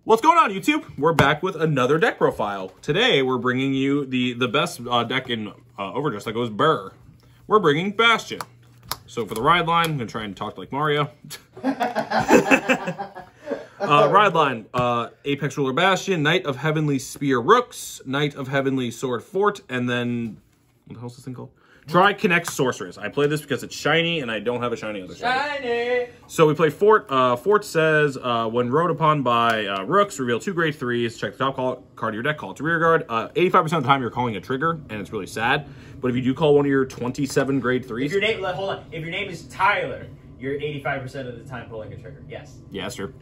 What's going on, YouTube? We're back with another deck profile. Today, we're bringing you the best deck in Overdress that goes Burr. We're bringing Bastion. So for the ride line, I'm going to try and talk like Mario. Ride line, Apex Ruler Bastion, Knight of Heavenly Spear Rooks, Knight of Heavenly Sword Fort, and then, what the hell is this thing called? Try Connect Sorceress. I play this because it's shiny, and I don't have a shiny other shiny. So we play Fort. Fort says, when rode upon by Rooks, reveal 2 grade 3s. Check the top card of your deck, call it to rear guard. 85% of the time, you're calling a trigger, and it's really sad. But if you do call one of your 27 grade 3s... If your name, hold on. If your name is Tyler, you're 85% of the time pulling a trigger. Yes. Yeah, sure.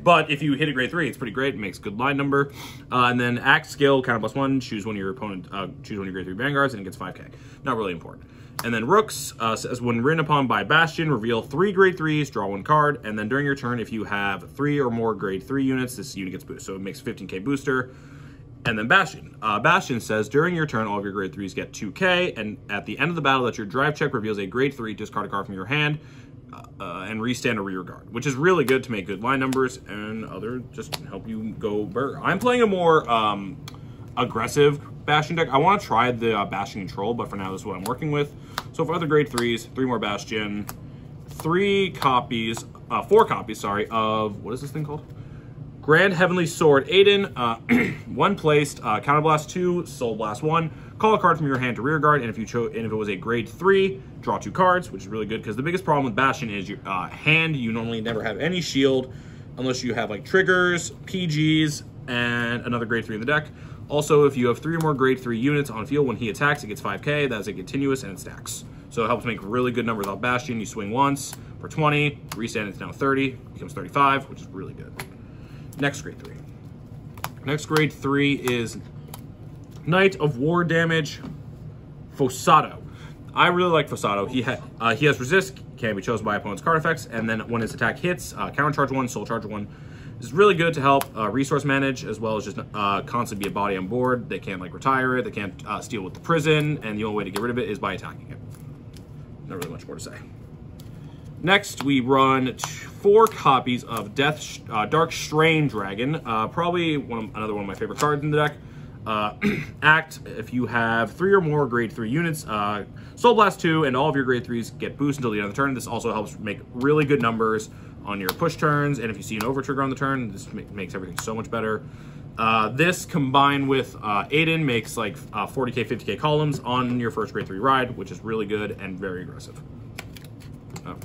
But if you hit a grade 3, it's pretty great. It makes a good line number. And then act skill, counter +1. Choose one of your opponent. Choose one of your grade 3 Vanguards, and it gets 5k. Not really important. And then Rooks says, when ridden upon by Bastion, reveal 3 grade 3s, draw 1 card, and then during your turn, if you have 3 or more grade 3 units, this unit gets boosted. So it makes a 15k booster. And then Bastion. Bastion says, during your turn, all of your grade 3s get 2k, and at the end of the battle, that your drive check reveals a grade 3, discard a card from your hand, and restand a rear guard, which is really good to make good line numbers and other just help you go Burr. I'm playing a more aggressive Bastion deck. I want to try the Bastion Control, but for now, this is what I'm working with. So for other grade 3s, 3 more Bastion, 4 copies, of, what is this thing called? Grand Heavenly Sword Aiden, 1 placed, Counterblast 2, Soul Blast 1, call a card from your hand to rear guard, and if it was a grade 3, draw 2 cards, which is really good, because the biggest problem with Bastion is your hand, you normally never have any shield, unless you have like triggers, PGs, and another grade 3 in the deck. Also, if you have 3 or more grade 3 units on field, when he attacks, it gets 5k, that is a continuous, and it stacks. So it helps make really good numbers off Bastion. You swing once for 20, restand it's now 30, becomes 35, which is really good. Next grade 3. Next grade 3 is Knight of War Damage, Fosato. I really like Fosato. He has resist, can be chosen by opponent's card effects, and then when his attack hits, counter charge 1, soul charge 1. This is really good to help resource manage, as well as just constantly be a body on board. They can't like retire it, they can't steal with the prison, and the only way to get rid of it is by attacking it. Not really much more to say. Next, we run 4 copies of Dark Strain Dragon. Probably another one of my favorite cards in the deck. Act, if you have 3 or more grade 3 units, Soul Blast 2, and all of your grade 3s get boost until the end of the turn. This also helps make really good numbers on your push turns, and if you see an over trigger on the turn, this makes everything so much better. This combined with Aiden makes like 40k, 50k columns on your first grade 3 ride, which is really good and very aggressive.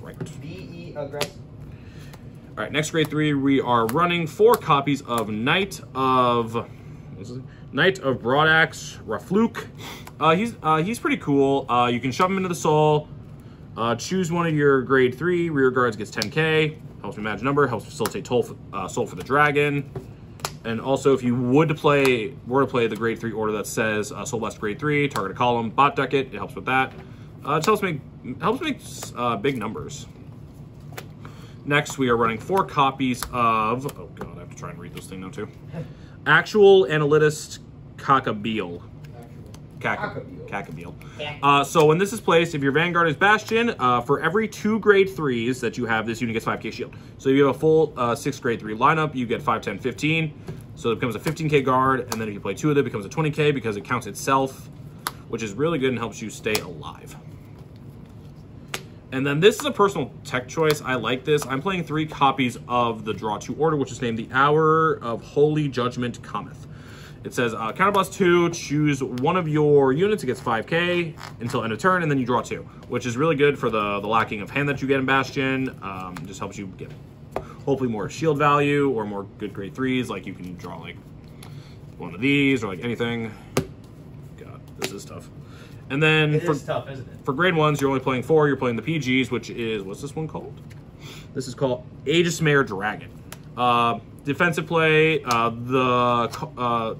Right. BE aggressive. All right, next grade 3, we are running 4 copies of Knight of Broadaxe Rafluk. He's pretty cool. You can shove him into the soul. Choose one of your grade 3 rear guards, gets 10k. Helps me manage number. Helps facilitate soul for the dragon. And also, if you were to play the grade 3 order that says Soul Blast grade 3, target a column, bot deck it. It helps with that. It helps make big numbers. Next, we are running 4 copies of, oh god, I have to try and read this thing now too. Actual Analytist Cacabeal. So when this is placed, if your Vanguard is Bastion, for every 2 grade 3s that you have, this unit gets 5k shield. So if you have a full 6 grade 3 lineup, you get 5, 10, 15. So it becomes a 15k guard, and then if you play 2 of them, it becomes a 20k because it counts itself, which is really good and helps you stay alive. And then this is a personal tech choice. I like this. I'm playing 3 copies of the Draw 2 order, which is named the Hour of Holy Judgment Cometh. It says, Counterblast 2, choose one of your units, it gets 5k until end of turn, and then you draw 2, which is really good for the lacking of hand that you get in Bastion. Just helps you get hopefully more shield value or more good grade 3s, like you can draw like one of these or like anything. God, this is tough. And then it is tough, isn't it? For grade 1s, you're only playing 4, you're playing the PGs, which is, what's this one called? This is called Aegis Mare Dragon. Defensive play, the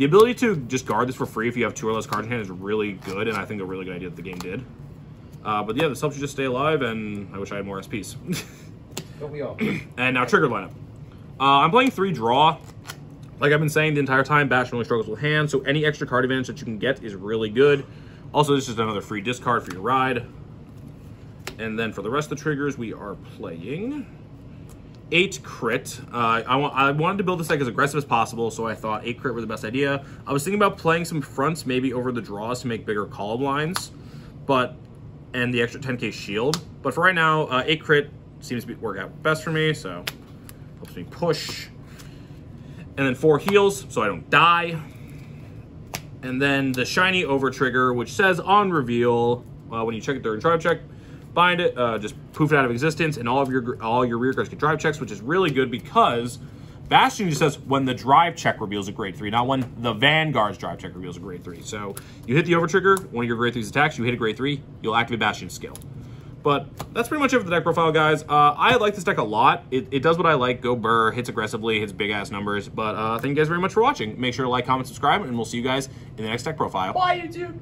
ability to just guard this for free if you have 2 or less cards in hand is really good, and I think a really good idea that the game did. But yeah, this helps you just stay alive, and I wish I had more SPs. Don't we all? And now trigger lineup. I'm playing 3 draw. Like I've been saying the entire time, Bastion only struggles with hand, so any extra card advantage that you can get is really good. Also, this is another free discard for your ride. And then for the rest of the triggers, we are playing 8 crit. I wanted to build this deck as aggressive as possible, so I thought 8 crit were the best idea. I was thinking about playing some fronts maybe over the draws to make bigger call blinds, and the extra 10k shield. But for right now, 8 crit seems to work out best for me, so helps me push. And then 4 heals, so I don't die. And then the shiny over trigger, which says on reveal, when you check it during drive check, bind it, just poof it out of existence, and all your rear cards get drive checks, which is really good because Bastion just says when the drive check reveals a grade 3, not when the Vanguard's drive check reveals a grade 3. So you hit the over trigger, one of your grade 3's attacks, you hit a grade 3, you'll activate Bastion's skill. But that's pretty much it for the deck profile, guys. I like this deck a lot. It does what I like. Go burr, hits aggressively, hits big-ass numbers. But thank you guys very much for watching. Make sure to like, comment, subscribe, and we'll see you guys in the next deck profile. Bye, YouTube!